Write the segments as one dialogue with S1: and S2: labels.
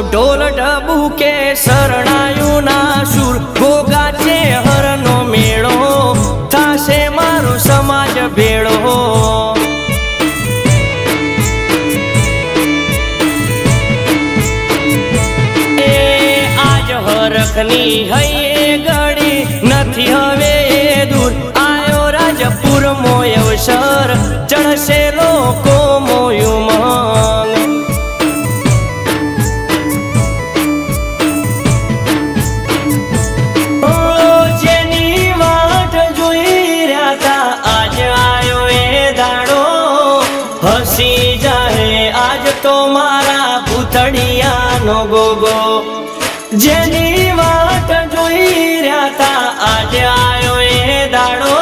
S1: ઢોલ ઢબુકે શરણાયું ના સુર ગોગા છે હરનો મેળો થાશે મારો સમાજ ભેળો આજ હરખની હૈયે ઘડી નથી હવે દૂર આયો રાજપુર મોય અવસર ચડશે લોકો મોયું મન જેની વાટ જોઈ રહ્યા તા આજ આયો એ દાડો હસી જાય આજ તો મારા ભૂતળિયાનો ગોગો જેની વાટ જોઈ રહ્યા તા આજે આયો એ દાડો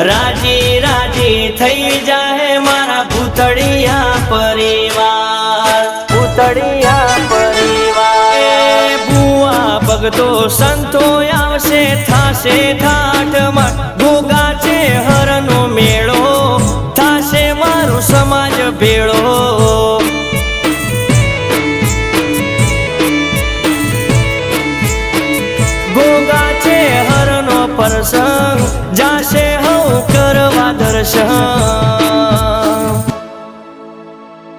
S1: રાજી રાજી થઈ જાય મારા ભૂતળિયા પરિવાર ભૂતળિયા પરિવાર ભુવા ભગતો સંતો આવશે થાશે ઠાઠમાં ગોગા છે હરનો મેળો થાશે મારો સમાજ ભેળો ગોગા છે હરનો પરસંગ